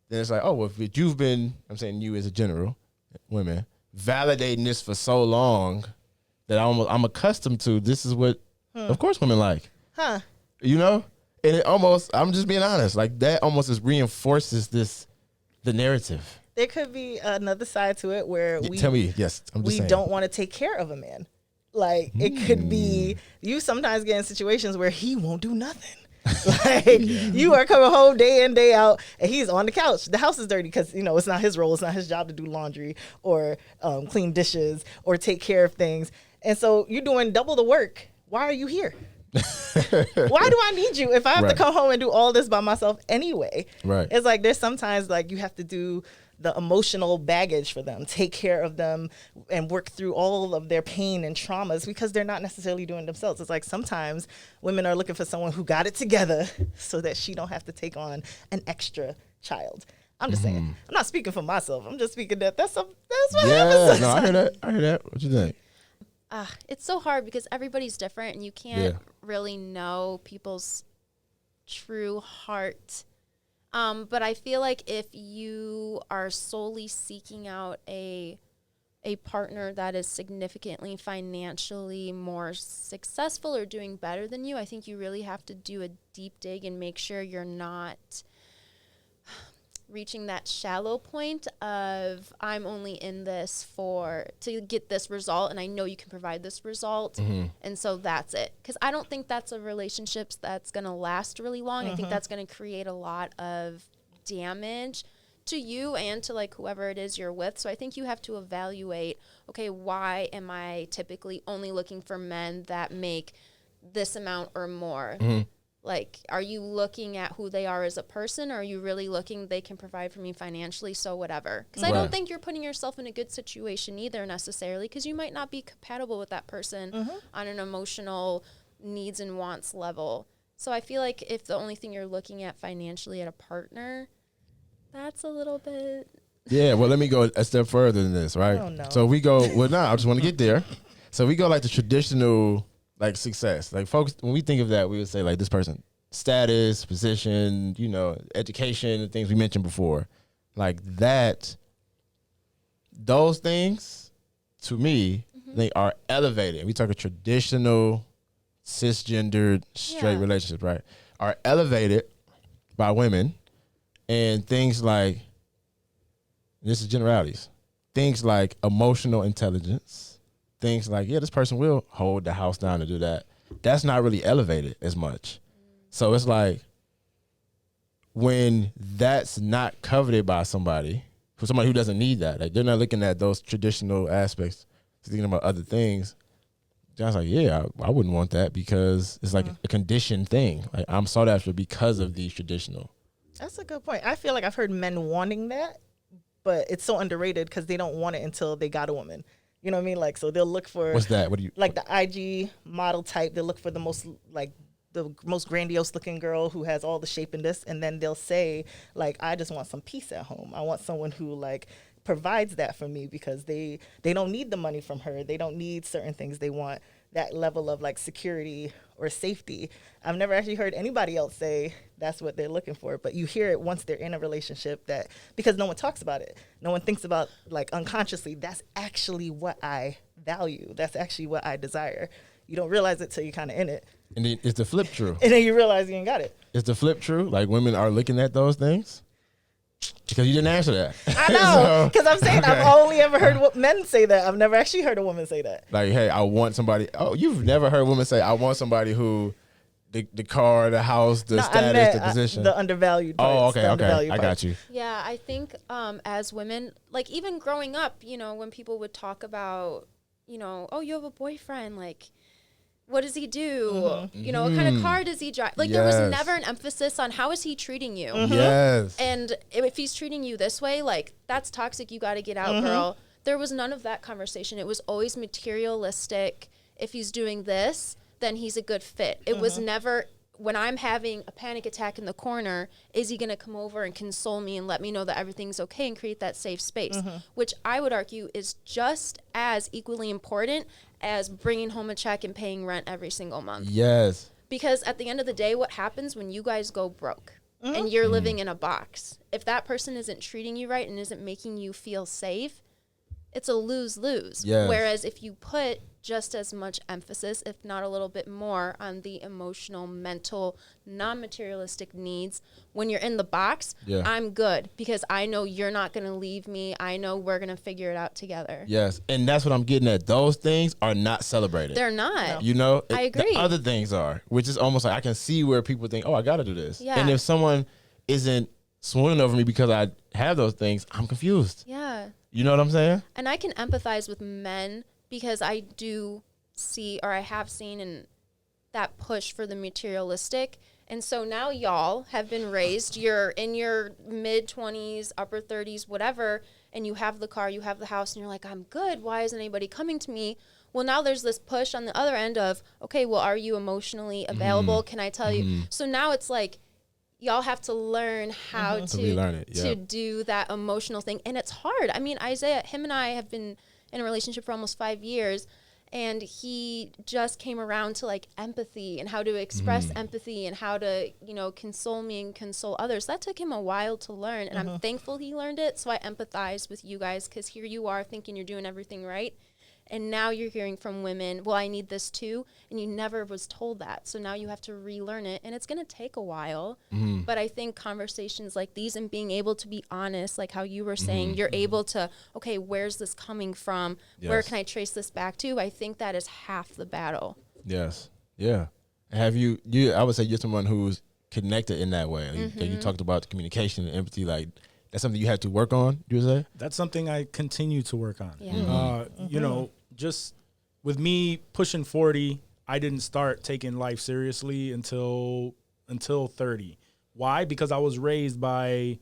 then it's like, oh, well, if you've been, I'm saying you as a general, women, validating this for so long that I'm accustomed to, this is what, of course, women like. And it almost, I'm just being honest, like that almost just reinforces the narrative. There could be another side to it where we don't want to take care of a man. Like it could be, you sometimes get in situations where he won't do nothing. You are coming home day in, day out, and he's on the couch. The house is dirty because, it's not his role. It's not his job to do laundry or clean dishes or take care of things. And so you're doing double the work. Why are you here? Why do I need you if I have to come home and do all this by myself anyway? Right. It's like there's sometimes like you have to do the emotional baggage for them, take care of them and work through all of their pain and traumas because they're not necessarily doing it themselves. It's like sometimes women are looking for someone who got it together so that she don't have to take on an extra child. I'm just saying. I'm not speaking for myself. I'm just speaking that's what happens. No, I hear that. What you think? It's so hard because everybody's different and you can't really know people's true heart. But I feel like if you are solely seeking out a partner that is significantly financially more successful or doing better than you, I think you really have to do a deep dig and make sure you're not reaching that shallow point of I'm only in this to get this result and I know you can provide this result and so that's it. Because I don't think that's a relationship that's going to last really long. I think that's going to create a lot of damage to you and to like whoever it is you're with. So I think you have to evaluate, okay, why am I typically only looking for men that make this amount or more? Like, are you looking at who they are as a person, or are you really looking they can provide for me financially, so whatever? Because I don't think you're putting yourself in a good situation either necessarily, because you might not be compatible with that person on an emotional needs and wants level. So I feel like if the only thing you're looking at financially at a partner, that's a little bit... Yeah, well, let me go a step further than this, right? Oh, no. So we go, I just want to get there. So we go like the traditional... like success, like folks, when we think of that, we would say like this person, status, position, education, and things we mentioned before, like that. Those things, to me, they are elevated. We talk a traditional, cisgendered, straight relationships, right? Are elevated by women, and things like this is generalities. Things like emotional intelligence. Things like, this person will hold the house down to do that. That's not really elevated as much. So it's like when that's not coveted by somebody, for somebody who doesn't need that, like they're not looking at those traditional aspects, thinking about other things. John's like, I wouldn't want that because it's like a conditioned thing. Like I'm sought after because of these traditional. That's a good point. I feel like I've heard men wanting that, but it's so underrated because they don't want it until they got a woman. You know what I mean? Like, so they'll look for... What's that? What do you... Like the IG model type. They'll look for the most grandiose looking girl who has all the shape in this. And then they'll say, like, I just want some peace at home. I want someone who, like, provides that for me because they don't need the money from her. They don't need certain things. They want that level of, like, security or safety. I've never actually heard anybody else say that's what they're looking for, but you hear it once they're in a relationship because no one talks about it. No one thinks about, like, unconsciously, that's actually what I value. That's actually what I desire. You don't realize it till you're kind of in it. And then is the flip true? And then you realize you ain't got it. Is the flip true? Like women are looking at those things? Because you didn't answer that. I know, because I'm saying I've only ever heard men say that. I've never actually heard a woman say that. Like, hey, I want somebody. Oh, you've never heard women say, I want somebody who, the car, the house, the status, the position. The undervalued parts. Oh, okay. I got you. Yeah, I think as women, like even growing up, when people would talk about, oh, you have a boyfriend, like, what does he do? What kind of car does he drive? Like there was never an emphasis on how is he treating you? Yes. And if he's treating you this way, like that's toxic. You got to get out, girl. There was none of that conversation. It was always materialistic. If he's doing this, then he's a good fit. It was never, when I'm having a panic attack in the corner, is he going to come over and console me and let me know that everything's okay and create that safe space, which I would argue is just as equally important as bringing home a check and paying rent every single month. Yes. Because at the end of the day, what happens when you guys go broke and you're living in a box? If that person isn't treating you right and isn't making you feel safe, it's a lose-lose. Yes. Whereas if you put just as much emphasis, if not a little bit more, on the emotional, mental, non-materialistic needs, when you're in the box, I'm good because I know you're not going to leave me. I know we're going to figure it out together. Yes, and that's what I'm getting at. Those things are not celebrated. They're not. I agree. The other things are, which is almost like I can see where people think, oh, I got to do this. Yeah. And if someone isn't swooning over me because I have those things, I'm confused. Yeah. You know what I'm saying? And I can empathize with men because I do see, or I have seen, in that push for the materialistic. And so now y'all have been raised, you're in your mid-20s, upper 30s, whatever, and you have the car, you have the house, and you're like, I'm good. Why isn't anybody coming to me? Well, now there's this push on the other end of, okay, well, are you emotionally available? Can I tell you? So now it's like, y'all have to learn how to relearn it. to do that emotional thing. And it's hard. I mean, Isaiah, him and I have been in a relationship for almost 5 years, and he just came around to like empathy and how to express empathy and how to, you know, console me and console others. That took him a while to learn, and I'm thankful he learned it. So I empathize with you guys, because here you are thinking you're doing everything right, and now you're hearing from women, well, I need this too, and you never was told that. So now you have to relearn it, and it's going to take a while. But I think conversations like these and being able to be honest, like how you were saying, you're able to, okay, where's this coming from? Where can I trace this back to? I think that is half the battle. Yes. Yeah. Have you I would say you're someone who's connected in that way. Like, you talked about the communication and empathy, like that's something you had to work on, you would say? That's something I continue to work on. Yeah. You know, just with me pushing 40, I didn't start taking life seriously until 30. Why? Because I was raised by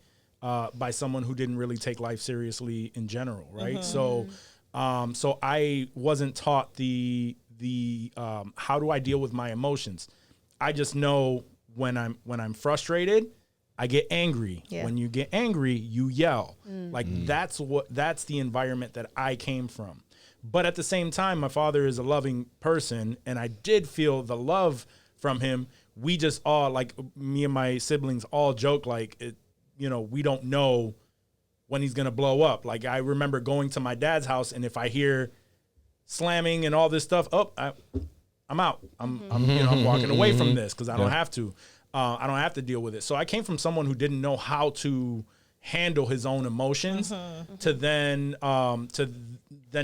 someone who didn't really take life seriously in general, right? So I wasn't taught the how do I deal with my emotions. I just know when I'm frustrated, I get angry. Yeah. When you get angry, you yell. Like that's the environment that I came from. But at the same time, my father is a loving person, and I did feel the love from him. We just all, like me and my siblings all joke like, you know, we don't know when he's going to blow up. Like I remember going to my dad's house, and if I hear slamming and all this stuff, I'm out. I'm walking away from this because I don't have to. I don't have to deal with it. So I came from someone who didn't know how to handle his own emotions to then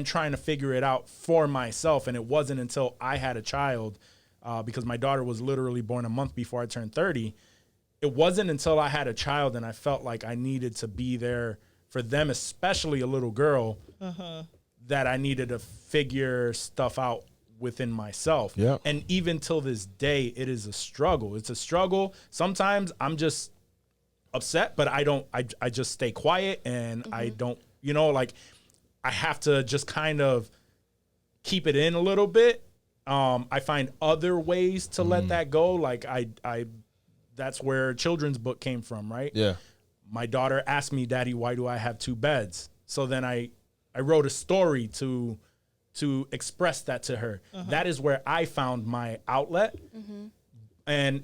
trying to figure it out for myself. And it wasn't until I had a child, because my daughter was literally born a month before I turned 30. It wasn't until I had a child and I felt like I needed to be there for them, especially a little girl, that I needed to figure stuff out within myself. Yeah. And even till this day, it is a struggle. It's a struggle. Sometimes I'm just upset, but I just stay quiet, and I don't, you know, like I have to just kind of keep it in a little bit. I find other ways to let that go. Like I that's where children's book came from, right? Yeah. My daughter asked me, Daddy, why do I have 2 beds? So then I wrote a story to express that to her. That is where I found my outlet. And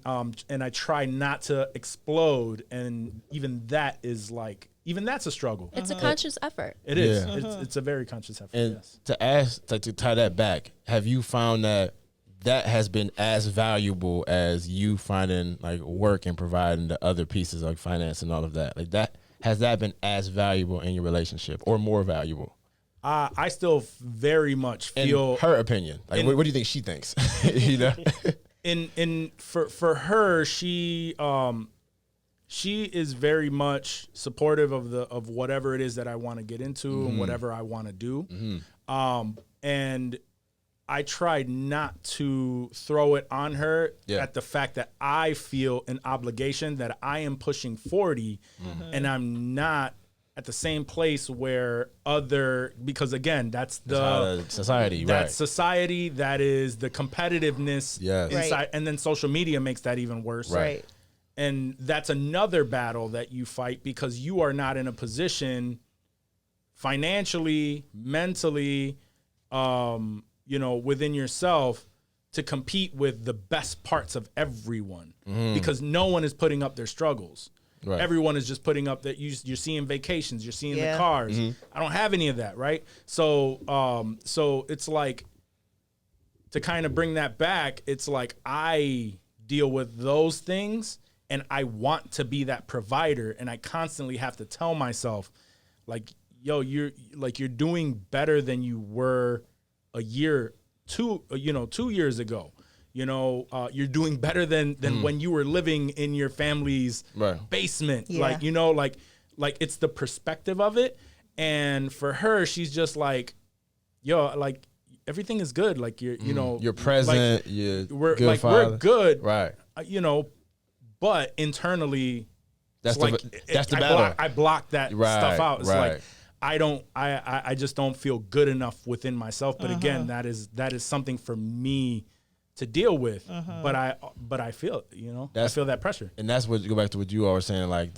I try not to explode, and even that's a struggle. It's a conscious effort. It is. Yeah. It's a very conscious effort. And Yes. to ask, to tie that back, have you found that has been as valuable as you finding like work and providing the other pieces like finance and all of that? Like that, has that been as valuable in your relationship or more valuable? I still very much feel in her opinion. Like, what do you think she thinks? You know, for her, she is very much supportive of whatever it is that I want to get into and whatever I want to do. And I tried not to throw it on her at the fact that I feel an obligation that I am pushing 40 and I'm not at the same place where because again, that's society, that's right? society, that is the competitiveness inside, right. And then social media makes that even worse. Right. And that's another battle that you fight because you are not in a position financially, mentally, within yourself to compete with the best parts of everyone because no one is putting up their struggles. Right. Everyone is just putting up that you're seeing vacations, you're seeing the cars. I don't have any of that, right? So it's like, to kind of bring that back, it's like I deal with those things and I want to be that provider, and I constantly have to tell myself, like, yo, you're doing better than you were 2 years ago. You're doing better than when you were living in your family's basement. Yeah. Like it's the perspective of it. And for her, she's just like, yo, like everything is good. Like you're present. Like, we're good. Right. But internally, that's the battle. I block that stuff out. It's like, I just don't feel good enough within myself. But again, that is something for me to deal with. But I feel it, you know. I feel that pressure. And that's what, go back to what you all were saying, like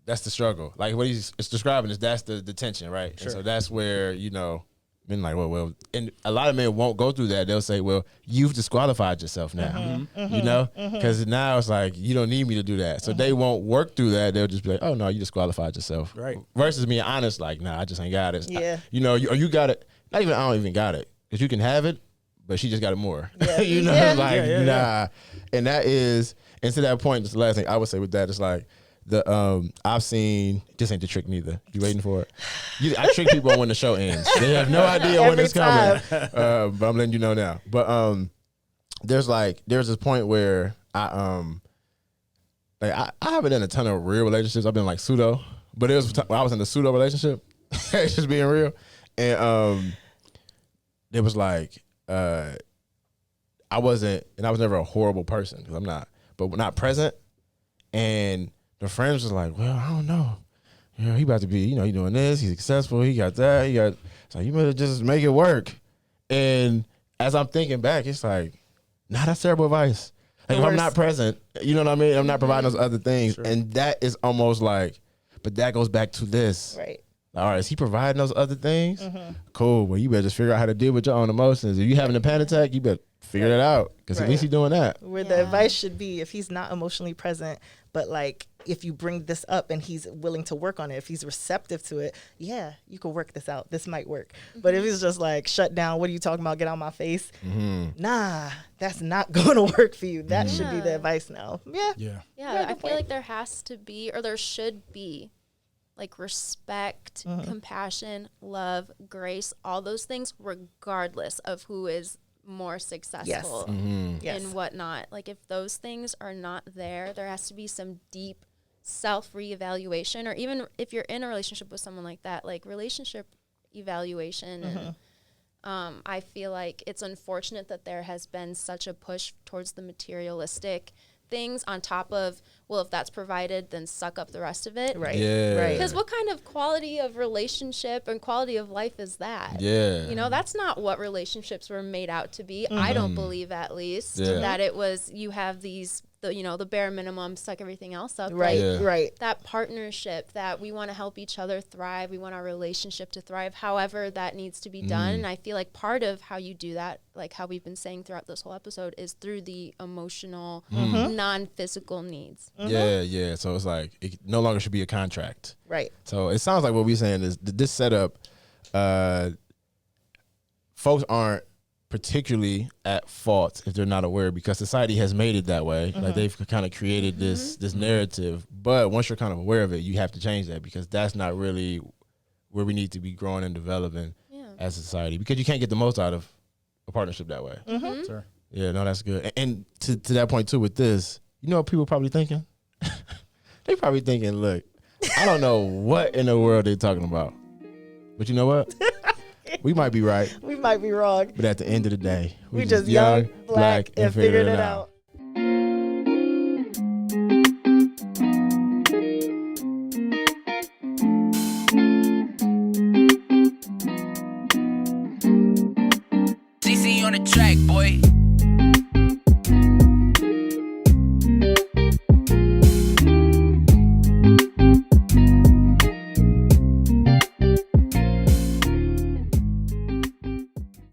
that's the struggle. Like what he's describing is that's the tension, right? Sure. And so that's where, you know, men like, well, and a lot of men won't go through that. They'll say, well, you've disqualified yourself now, you know, because now it's like, you don't need me to do that. So they won't work through that. They'll just be like, oh no, you disqualified yourself. Right. Versus being honest, like, nah, I just ain't got it. Yeah. You know, you got it. Not even, I don't even got it. Because you can have it, but she just got it more. Yeah. You know, nah. And that is, and to that point, just the last thing I would say with that is like, I've seen, this ain't the trick neither. You waiting for it? I trick people when the show ends. They have no idea when it's coming. But I'm letting you know now. But there's this point where I haven't done a ton of real relationships. I've been like pseudo, but it was when I was in the pseudo relationship. It's just being real. And it was like I was never a horrible person because I'm not, but not present. And the friends was like, well, I don't know. You know, he about to be, you know, he doing this, he's successful, he got that, so you better just make it work. And as I'm thinking back, it's like, nah, that's terrible advice. Like, if I'm not present, you know what I mean? I'm not providing those other things. Sure. And that is almost like, but that goes back to this. Right. All right, is he providing those other things? Cool. Well, you better just figure out how to deal with your own emotions. If you having a panic attack, you better figure that out because at least he's doing that. Where the advice should be, if he's not emotionally present, but like if you bring this up and he's willing to work on it, if he's receptive to it, yeah, you can work this out. This might work. But if he's just like, shut down, what are you talking about? Get out of my face. Nah, that's not going to work for you. That should be the advice now. Yeah, I feel like there has to be, or there should be, like respect, compassion, love, grace, all those things, regardless of who is more successful and whatnot. Like if those things are not there, there has to be some deep self reevaluation, or even if you're in a relationship with someone like that, like relationship evaluation. And I feel like it's unfortunate that there has been such a push towards the materialistic things on top of, well, if that's provided, then suck up the rest of it. Right. Yeah. Right. Because what kind of quality of relationship and quality of life is that? Yeah. You know, that's not what relationships were made out to be. I don't believe, at least, that it was, you have these, the bare minimum, suck everything else up. Right. Right. That partnership, that we want to help each other thrive. We want our relationship to thrive, however that needs to be done. And I feel like part of how you do that, like how we've been saying throughout this whole episode, is through the emotional, non-physical needs. Yeah. So it's like, it no longer should be a contract. Right. So it sounds like what we're saying is this setup, folks aren't particularly at fault if they're not aware, because society has made it that way. Like they've kind of created this narrative, but once you're kind of aware of it, you have to change that, because that's not really where we need to be growing and developing as a society, because you can't get the most out of a partnership that way. Sure. Yeah, no, that's good. And to that point too, with this, you know what people probably thinking? They probably thinking, look, I don't know what in the world they're talking about, but you know what? We might be right. We might be wrong. But at the end of the day, we just young, black, and figured it out. GC on the track, boy.